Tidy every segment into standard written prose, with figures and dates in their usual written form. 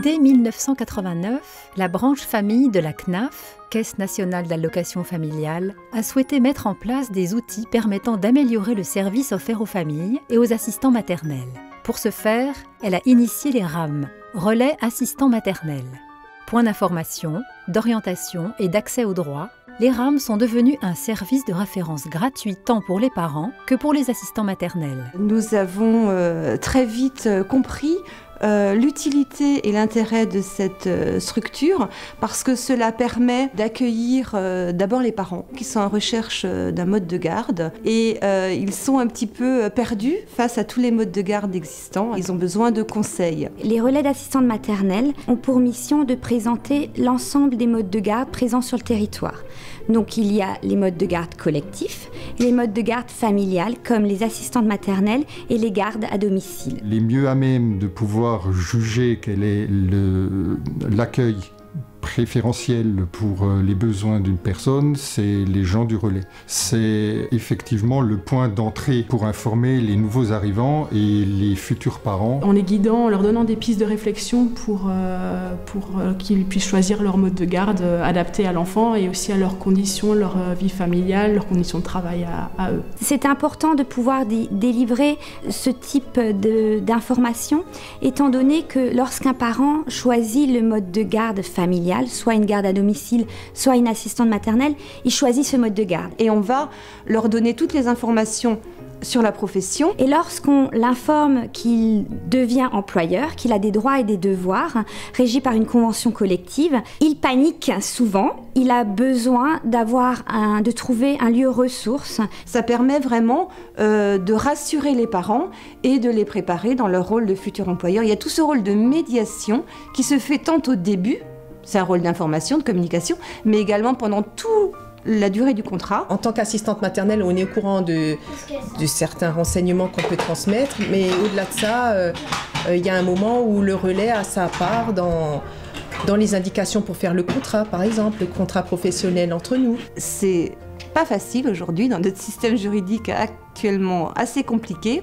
Dès 1989, la branche famille de la CNAF, Caisse nationale d'allocation familiale, a souhaité mettre en place des outils permettant d'améliorer le service offert aux familles et aux assistants maternels. Pour ce faire, elle a initié les RAM, relais assistants maternels. Point d'information, d'orientation et d'accès aux droits, les RAM sont devenus un service de référence gratuit tant pour les parents que pour les assistants maternels. Nous avons très vite compris l'utilité et l'intérêt de cette structure parce que cela permet d'accueillir d'abord les parents qui sont en recherche d'un mode de garde et ils sont un petit peu perdus face à tous les modes de garde existants. Ils ont besoin de conseils. Les relais d'assistantes maternelles ont pour mission de présenter l'ensemble des modes de garde présents sur le territoire. Donc il y a les modes de garde collectifs, les modes de garde familiales comme les assistantes maternelles et les gardes à domicile. Les mieux à même de pouvoir juger quel est l'accueil préférentiel pour les besoins d'une personne, c'est les gens du relais. C'est effectivement le point d'entrée pour informer les nouveaux arrivants et les futurs parents. En les guidant, en leur donnant des pistes de réflexion pour qu'ils puissent choisir leur mode de garde adapté à l'enfant et aussi à leurs conditions, leur vie familiale, leurs conditions de travail à eux. C'est important de pouvoir délivrer ce type d'informations, étant donné que lorsqu'un parent choisit le mode de garde familial, soit une garde à domicile, soit une assistante maternelle, il choisit ce mode de garde. Et on va leur donner toutes les informations sur la profession. Et lorsqu'on l'informe qu'il devient employeur, qu'il a des droits et des devoirs régis par une convention collective, il panique souvent. Il a besoin de trouver un lieu ressource. Ça permet vraiment de rassurer les parents et de les préparer dans leur rôle de futur employeur. Il y a tout ce rôle de médiation qui se fait tant au début, c'est un rôle d'information, de communication, mais également pendant toute la durée du contrat. En tant qu'assistante maternelle, on est au courant de certains renseignements qu'on peut transmettre, mais au-delà de ça, il y a un moment où le relais a sa part dans les indications pour faire le contrat, par exemple, le contrat professionnel entre nous. C'est pas facile aujourd'hui, dans notre système juridique actuellement assez compliqué,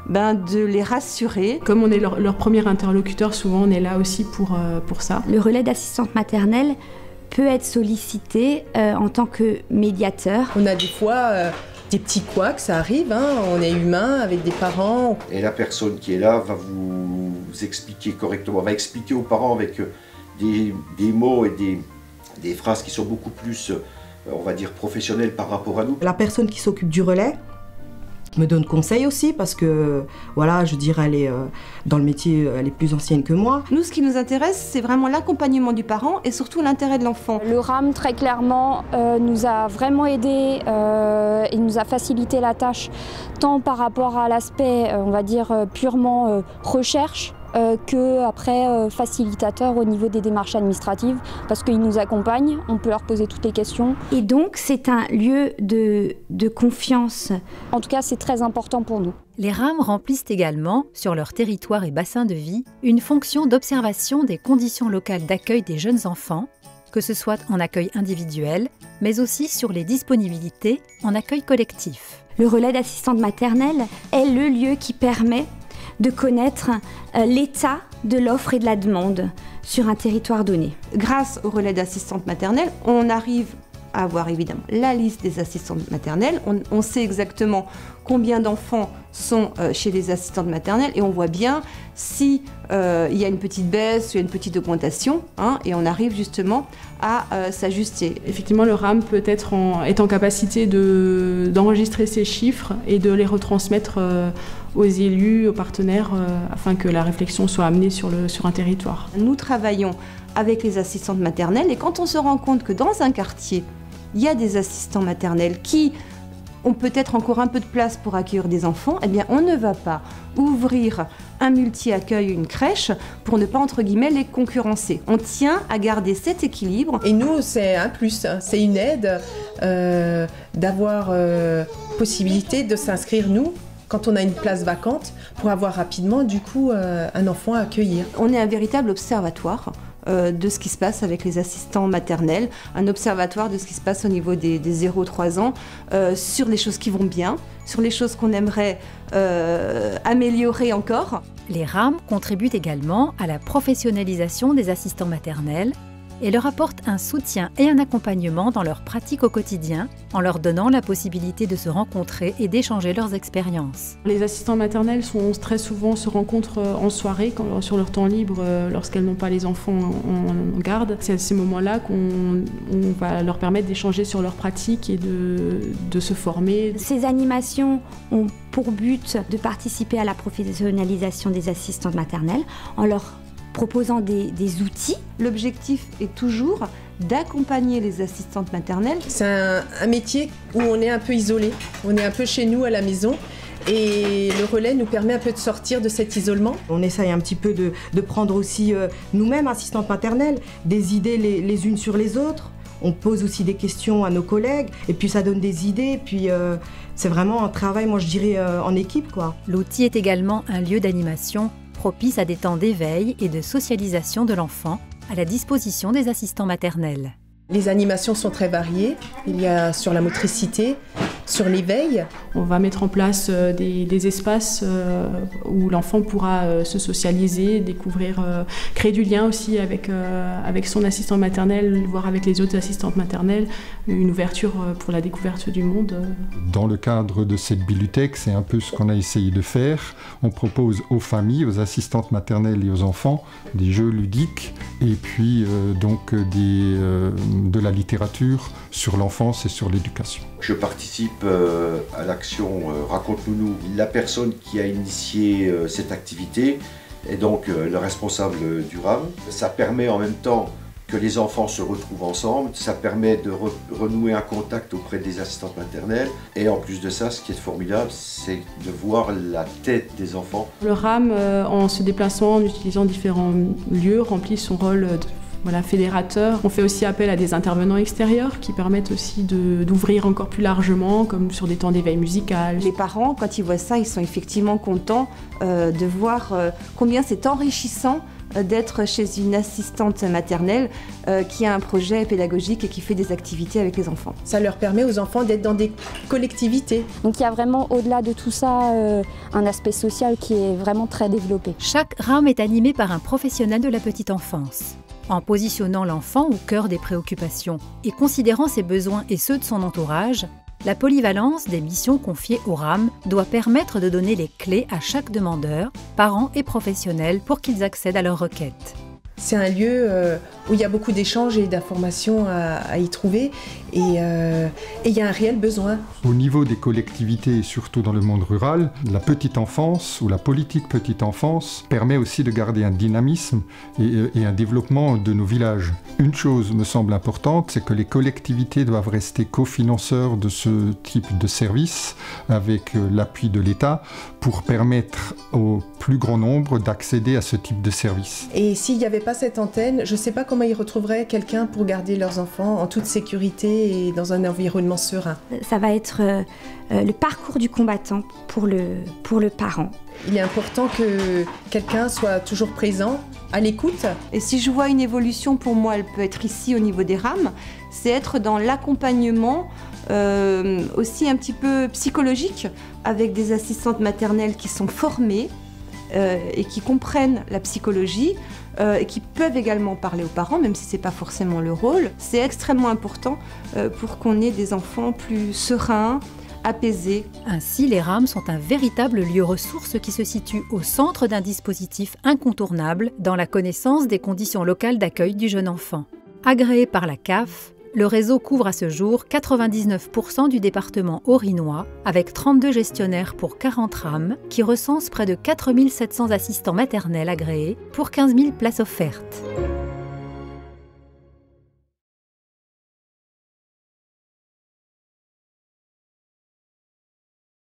de les rassurer. Comme on est leur premier interlocuteur, souvent on est là aussi pour ça. Le relais d'assistante maternelle peut être sollicité en tant que médiateur. On a des fois des petits couacs, ça arrive, on est humain avec des parents. Et la personne qui est là va vous expliquer correctement, va expliquer aux parents avec des mots et des phrases qui sont beaucoup plus, on va dire, professionnelles par rapport à nous. La personne qui s'occupe du relais me donne conseil aussi parce que, voilà, je dirais, elle est dans le métier, elle est plus ancienne que moi. Nous, ce qui nous intéresse, c'est vraiment l'accompagnement du parent et surtout l'intérêt de l'enfant. Le RAM, très clairement, nous a vraiment aidés et nous a facilité la tâche, tant par rapport à l'aspect, on va dire, purement recherche, que après facilitateur au niveau des démarches administratives parce qu'ils nous accompagnent, on peut leur poser toutes les questions. Et donc c'est un lieu de confiance. En tout cas, c'est très important pour nous. Les RAM remplissent également, sur leur territoire et bassin de vie, une fonction d'observation des conditions locales d'accueil des jeunes enfants, que ce soit en accueil individuel, mais aussi sur les disponibilités en accueil collectif. Le relais d'assistante maternelle est le lieu qui permet de connaître l'état de l'offre et de la demande sur un territoire donné. Grâce au relais d'assistantes maternelles, on arrive à avoir évidemment la liste des assistantes maternelles. On sait exactement combien d'enfants sont chez les assistantes maternelles et on voit bien si il y a une petite baisse ou une petite augmentation, et on arrive justement à s'ajuster. Effectivement, le RAM peut être est en capacité d'enregistrer ces chiffres et de les retransmettre aux élus, aux partenaires, afin que la réflexion soit amenée sur un territoire. Nous travaillons avec les assistantes maternelles et quand on se rend compte que dans un quartier, il y a des assistants maternels qui ont peut-être encore un peu de place pour accueillir des enfants, eh bien on ne va pas ouvrir un multi-accueil, une crèche, pour ne pas, entre guillemets, les concurrencer. On tient à garder cet équilibre. Et nous, c'est un plus, c'est une aide d'avoir possibilité de s'inscrire, nous, quand on a une place vacante, pour avoir rapidement, du coup, un enfant à accueillir. On est un véritable observatoire de ce qui se passe avec les assistants maternels, un observatoire de ce qui se passe au niveau des 0-3 ans, sur les choses qui vont bien, sur les choses qu'on aimerait améliorer encore. Les RAM contribuent également à la professionnalisation des assistants maternels et leur apportent un soutien et un accompagnement dans leur pratique au quotidien, en leur donnant la possibilité de se rencontrer et d'échanger leurs expériences. Les assistants maternels très souvent se rencontrent en soirée, sur leur temps libre, lorsqu'elles n'ont pas les enfants en garde. C'est à ces moments-là qu'on va leur permettre d'échanger sur leur pratique et de se former. Ces animations ont pour but de participer à la professionnalisation des assistantes maternelles en leur proposant des outils. L'objectif est toujours d'accompagner les assistantes maternelles. C'est un métier où on est un peu isolé, on est un peu chez nous à la maison et le relais nous permet un peu de sortir de cet isolement. On essaye un petit peu de prendre aussi nous-mêmes, assistantes maternelles, des idées les unes sur les autres. On pose aussi des questions à nos collègues et puis ça donne des idées. Puis c'est vraiment un travail, moi je dirais, en équipe, quoi. L'outil est également un lieu d'animation propice à des temps d'éveil et de socialisation de l'enfant à la disposition des assistants maternels. Les animations sont très variées. Il y a sur la motricité, sur l'éveil. On va mettre en place des espaces où l'enfant pourra se socialiser, découvrir, créer du lien aussi avec son assistant maternel, voire avec les autres assistantes maternelles, une ouverture pour la découverte du monde. Dans le cadre de cette bibliothèque, c'est un peu ce qu'on a essayé de faire. On propose aux familles, aux assistantes maternelles et aux enfants des jeux ludiques et puis donc de la littérature sur l'enfance et sur l'éducation. Je participe à l'action Raconte-nous. La personne qui a initié cette activité est donc le responsable du RAM. Ça permet en même temps que les enfants se retrouvent ensemble, ça permet de renouer un contact auprès des assistantes maternelles et en plus de ça, ce qui est formidable, c'est de voir la tête des enfants. Le RAM, en se déplaçant, en utilisant différents lieux, remplit son rôle fédérateur. On fait aussi appel à des intervenants extérieurs qui permettent aussi d'ouvrir encore plus largement, comme sur des temps d'éveil musical. Les parents, quand ils voient ça, ils sont effectivement contents de voir combien c'est enrichissant d'être chez une assistante maternelle qui a un projet pédagogique et qui fait des activités avec les enfants. Ça leur permet aux enfants d'être dans des collectivités. Donc il y a vraiment au-delà de tout ça un aspect social qui est vraiment très développé. Chaque RAM est animé par un professionnel de la petite enfance. En positionnant l'enfant au cœur des préoccupations et considérant ses besoins et ceux de son entourage, la polyvalence des missions confiées au RAM doit permettre de donner les clés à chaque demandeur, parents et professionnels, pour qu'ils accèdent à leurs requêtes. C'est un lieu où il y a beaucoup d'échanges et d'informations à y trouver et il y a un réel besoin. Au niveau des collectivités et surtout dans le monde rural, la petite enfance ou la politique petite enfance permet aussi de garder un dynamisme et un développement de nos villages. Une chose me semble importante, c'est que les collectivités doivent rester cofinanceurs de ce type de service avec l'appui de l'État pour permettre au plus grand nombre d'accéder à ce type de service. Et s'il n'y avait pas cette antenne, je ne sais pas comment ils retrouveraient quelqu'un pour garder leurs enfants en toute sécurité et dans un environnement serein. Ça va être le parcours du combattant pour le parent. Il est important que quelqu'un soit toujours présent, à l'écoute. Et si je vois une évolution, pour moi, elle peut être ici au niveau des RAM, c'est être dans l'accompagnement aussi un petit peu psychologique avec des assistantes maternelles qui sont formées et qui comprennent la psychologie et qui peuvent également parler aux parents, même si ce n'est pas forcément le rôle. C'est extrêmement important pour qu'on ait des enfants plus sereins, apaisés. Ainsi, les RAM sont un véritable lieu ressource qui se situe au centre d'un dispositif incontournable dans la connaissance des conditions locales d'accueil du jeune enfant. Agréé par la CAF, le réseau couvre à ce jour 99% du département haut-rhinois, avec 32 gestionnaires pour 40 RAM, qui recensent près de 4700 assistants maternels agréés pour 15 000 places offertes.